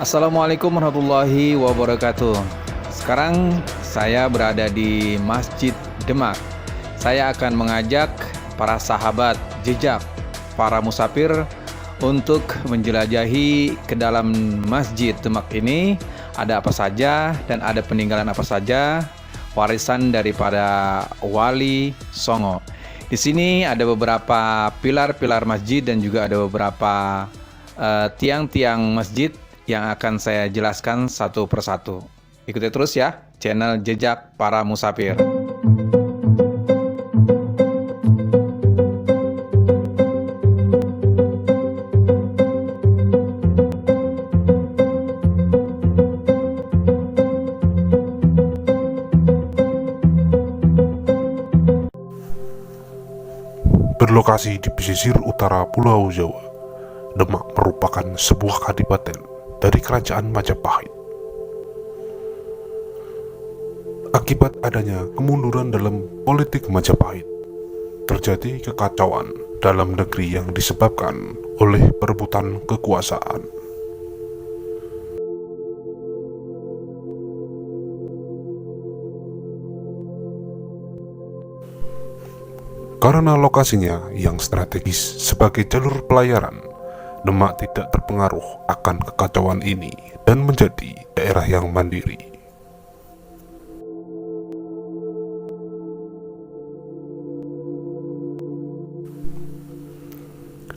Assalamualaikum warahmatullahi wabarakatuh. Sekarang saya berada di Masjid Demak. Saya akan mengajak para sahabat jejak, para musafir untuk menjelajahi ke dalam Masjid Demak ini. Ada apa saja dan ada peninggalan apa saja warisan daripada Wali Songo. Di sini ada beberapa pilar-pilar masjid dan juga ada beberapa tiang-tiang masjid yang akan saya jelaskan satu persatu. Ikuti terus ya channel Jejak Para Musafir. Berlokasi di pesisir utara Pulau Jawa, Demak merupakan sebuah kadipaten dari Kerajaan Majapahit. Akibat adanya kemunduran dalam politik Majapahit, terjadi kekacauan dalam negeri yang disebabkan oleh perebutan kekuasaan. Karena lokasinya yang strategis sebagai jalur pelayaran, Demak tidak terpengaruh akan kekacauan ini dan menjadi daerah yang mandiri.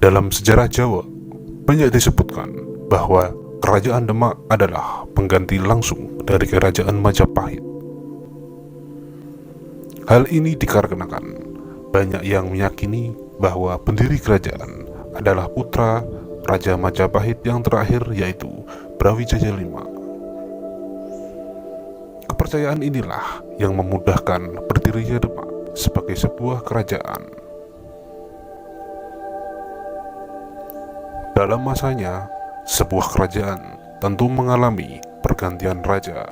Dalam sejarah Jawa, banyak disebutkan bahwa Kerajaan Demak adalah pengganti langsung dari Kerajaan Majapahit. Hal ini dikarenakan banyak yang meyakini bahwa pendiri kerajaan adalah putra Raja Majapahit yang terakhir, yaitu Brawijaya V. Kepercayaan inilah yang memudahkan berdirinya Demak sebagai sebuah kerajaan. Dalam masanya, sebuah kerajaan tentu mengalami pergantian raja.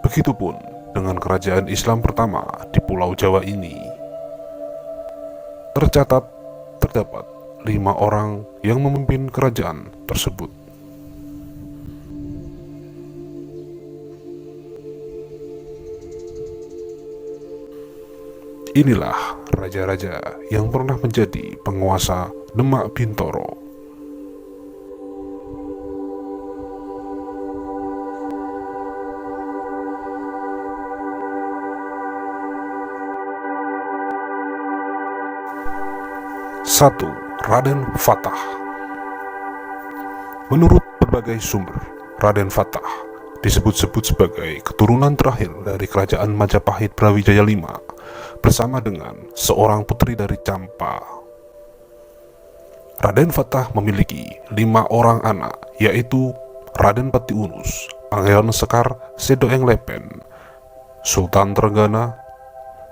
Begitupun dengan kerajaan Islam pertama di Pulau Jawa ini. Terdapat 5 orang yang memimpin kerajaan tersebut. Inilah raja-raja yang pernah menjadi penguasa Demak Bintoro. Satu, Raden Fatah. Menurut berbagai sumber, Raden Fatah disebut-sebut sebagai keturunan terakhir dari kerajaan Majapahit Brawijaya V bersama dengan seorang putri dari Campa. Raden Fatah memiliki 5 orang anak, yaitu Raden Patiunus, Pangeran Sekar Sedoeng Lepen, Sultan Trenggana,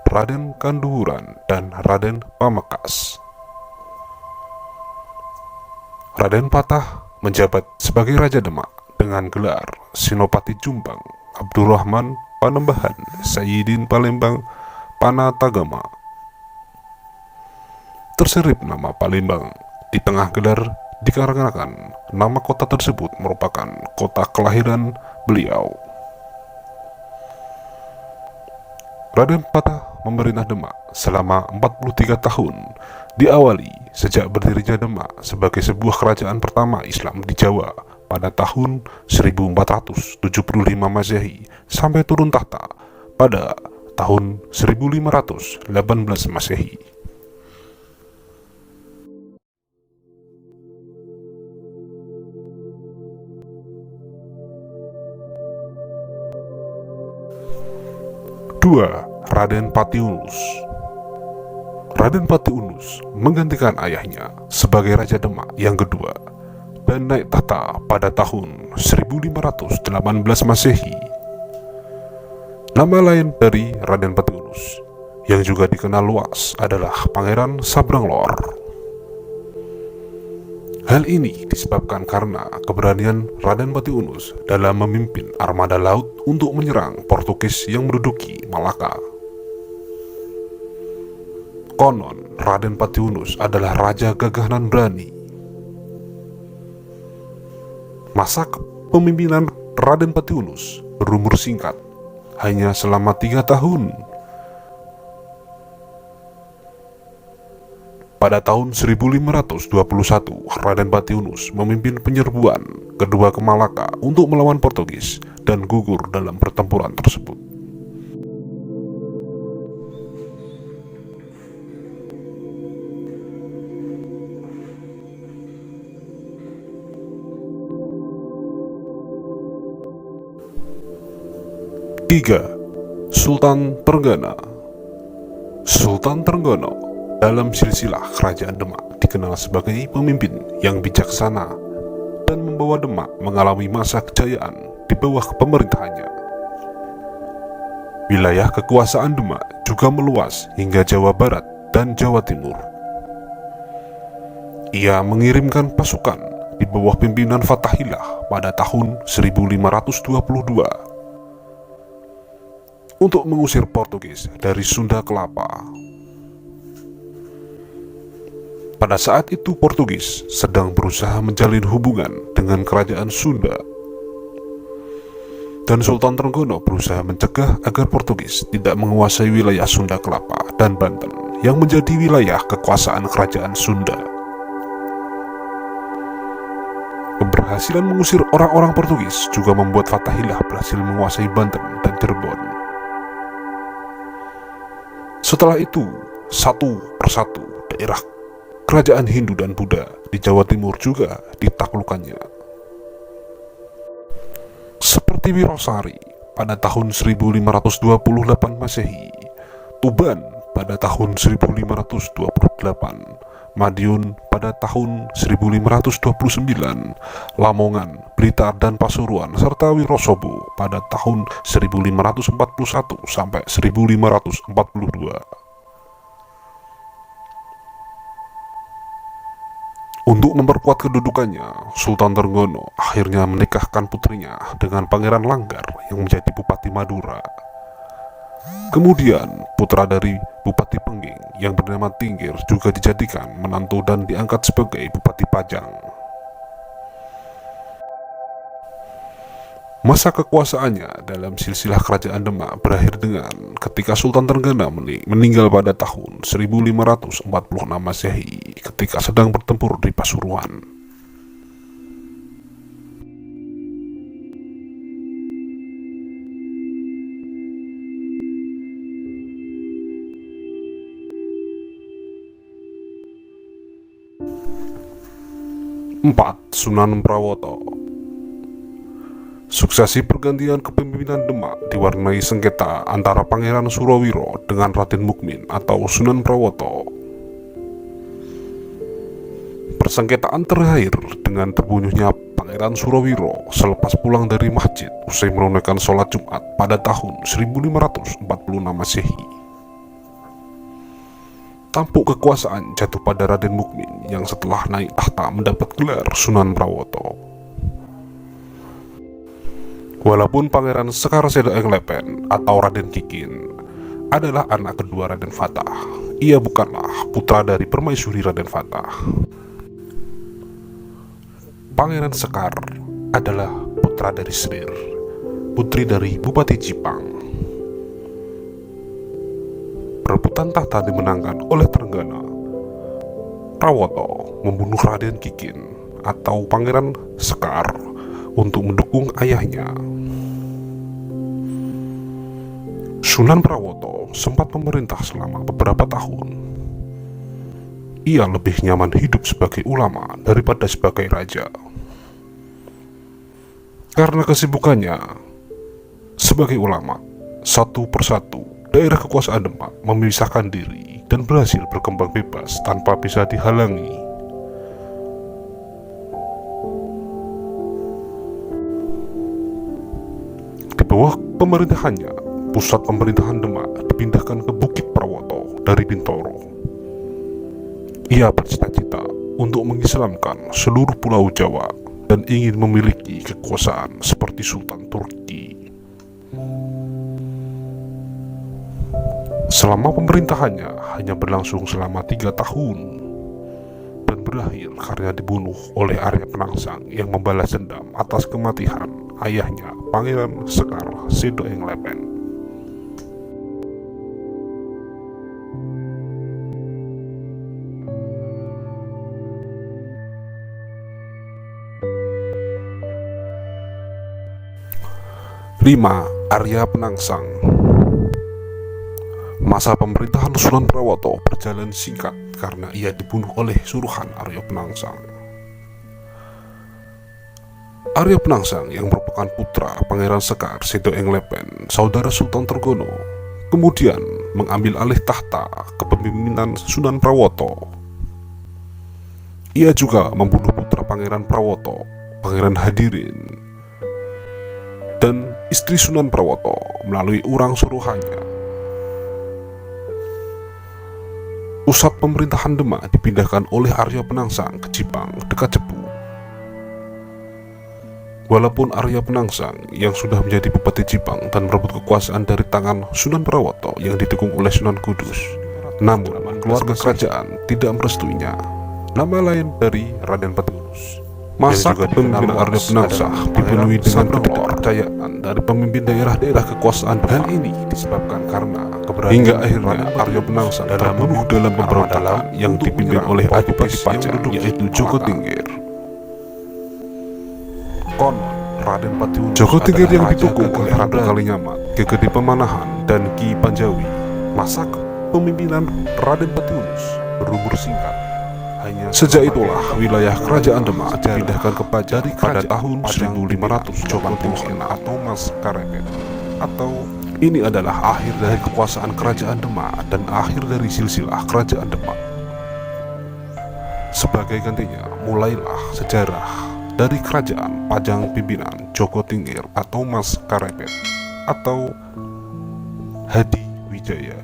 Raden Kanduhuran, dan Raden Pamekasan. Raden Fatah menjabat sebagai Raja Demak dengan gelar Senopati Jombang Abdurrahman Panembahan Sayyidin Palembang Panatagama. Terselip nama Palembang di tengah gelar dikarenakan nama kota tersebut merupakan kota kelahiran beliau. Raden Fatah memerintah Demak selama 43 tahun, diawali sejak berdirinya Demak sebagai sebuah kerajaan pertama Islam di Jawa pada tahun 1475 Masehi sampai turun tahta pada tahun 1518 Masehi. Dua, Raden Patiunus. Raden Patiunus menggantikan ayahnya sebagai Raja Demak yang kedua dan naik tahta pada tahun 1518 Masehi. Nama lain dari Raden Patiunus yang juga dikenal luas adalah Pangeran Sabranglor. Hal ini disebabkan karena keberanian Raden Patiunus dalam memimpin armada laut untuk menyerang Portugis yang menduduki Malaka. Konon, Raden Patiunus adalah raja gagah dan berani. Masa kepemimpinan Raden Patiunus berumur singkat, hanya selama 3 tahun. Pada tahun 1521, Raden Patiunus memimpin penyerbuan kedua ke Malaka untuk melawan Portugis dan gugur dalam pertempuran tersebut. Tiga, Sultan Trenggana. Sultan Trenggana dalam silsilah kerajaan Demak dikenal sebagai pemimpin yang bijaksana dan membawa Demak mengalami masa kejayaan di bawah pemerintahannya. Wilayah kekuasaan Demak juga meluas hingga Jawa Barat dan Jawa Timur. Ia mengirimkan pasukan di bawah pimpinan Fathahillah pada tahun 1522 untuk mengusir Portugis dari Sunda Kelapa. Pada saat itu Portugis sedang berusaha menjalin hubungan dengan kerajaan Sunda, dan Sultan Trenggana berusaha mencegah agar Portugis tidak menguasai wilayah Sunda Kelapa dan Banten yang menjadi wilayah kekuasaan kerajaan Sunda. Keberhasilan mengusir orang-orang Portugis juga membuat Fathahillah berhasil menguasai Banten dan Cirebon. Setelah itu, satu persatu daerah kerajaan Hindu dan Buddha di Jawa Timur juga ditaklukkannya. Seperti Wirosari pada tahun 1528 Masehi, Tuban pada tahun 1528, Madiun pada tahun 1529, Lamongan, Blitar dan Pasuruan serta Wirosobo pada tahun 1541 sampai 1542. Untuk memperkuat kedudukannya, Sultan Trenggana akhirnya menikahkan putrinya dengan Pangeran Langgar yang menjadi Bupati Madura. Kemudian, putra dari Bupati Pengging yang bernama Tinggir juga dijadikan menantu dan diangkat sebagai Bupati Pajang. Masa kekuasaannya dalam silsilah kerajaan Demak berakhir dengan ketika Sultan Trenggana meninggal pada tahun 1546 Masehi ketika sedang bertempur di Pasuruan. Empat, Sunan Prawoto. Suksesi pergantian kepemimpinan Demak diwarnai sengketa antara Pangeran Surawiro dengan Raden Mukmin atau Sunan Prawoto. Persengketaan terakhir dengan terbunuhnya Pangeran Surawiro selepas pulang dari masjid usai menunaikan sholat Jumat pada tahun 1546 Masehi. Tampuk kekuasaan jatuh pada Raden Mukmin yang setelah naik tahta mendapat gelar Sunan Prawoto. Walaupun Pangeran Sekar Sedaeng Lepen atau Raden Kikin adalah anak kedua Raden Fatah, ia bukanlah putra dari permaisuri Raden Fatah. Pangeran Sekar adalah putra dari Srir, putri dari Bupati Jipang. Perebutan tahta dimenangkan oleh Trenggana. Prawoto membunuh Raden Kikin atau Pangeran Sekar untuk mendukung ayahnya. Sunan Prawoto sempat memerintah selama beberapa tahun. Ia lebih nyaman hidup sebagai ulama daripada sebagai raja. Karena kesibukannya sebagai ulama, satu persatu daerah kekuasaan Demak memisahkan diri dan berhasil berkembang bebas tanpa bisa dihalangi. Di bawah pemerintahannya, pusat pemerintahan Demak dipindahkan ke Bukit Prawoto dari Bintoro. Ia bercita-cita untuk mengislamkan seluruh pulau Jawa dan ingin memiliki kekuasaan seperti Sultan Turki. Selama pemerintahannya hanya berlangsung selama 3 tahun dan berakhir karena dibunuh oleh Arya Penangsang yang membalas dendam atas kematian ayahnya, Pangeran Sekar Sedoenglepen. Lima, Arya Penangsang. Masa pemerintahan Sunan Prawoto berjalan singkat karena ia dibunuh oleh suruhan Arya Penangsang. Arya Penangsang yang merupakan putra Pangeran Sekar Sedoenglepen, saudara Sultan Trenggono, kemudian mengambil alih tahta kepemimpinan Sunan Prawoto. Ia juga membunuh putra Pangeran Prawoto, Pangeran Hadirin, dan istri Sunan Prawoto melalui urang suruhannya. Pusat pemerintahan Demak dipindahkan oleh Arya Penangsang ke Jipang dekat Cepu. Walaupun Arya Penangsang yang sudah menjadi Bupati Jipang dan merebut kekuasaan dari tangan Sunan Prawoto yang didukung oleh Sunan Kudus, namun keluarga kerajaan tidak merestuinya. Nama lain dari Raden Patiunus. Masa kepemimpinan Arya Penangsang dipenuhi dengan ketidakpercayaan dari pemimpin daerah-daerah kekuasaan. Hal ini disebabkan karena hingga akhirnya Arya Penangsang terbunuh dalam pemberontakan yang dipimpin oleh Adipati Pajang, yaitu Joko Tingkir. Konon Raden Patiunus Joko Tingkir yang didukung oleh Ratu Kalinyamat, Ki Gede Pemanahan, dan Ki Panjawi. Masa kepemimpinan Raden Patiunus berumur singkat. Sejak itulah wilayah kerajaan Demak dipindahkan ke Pajang pada tahun 1500 Joko Tingkir atau Mas Karepet. Atau ini adalah akhir dari kekuasaan kerajaan Demak dan akhir dari silsilah kerajaan Demak. Sebagai gantinya mulailah sejarah dari kerajaan Pajang pimpinan Joko Tingkir atau Mas Karepet atau Hadi Wijaya.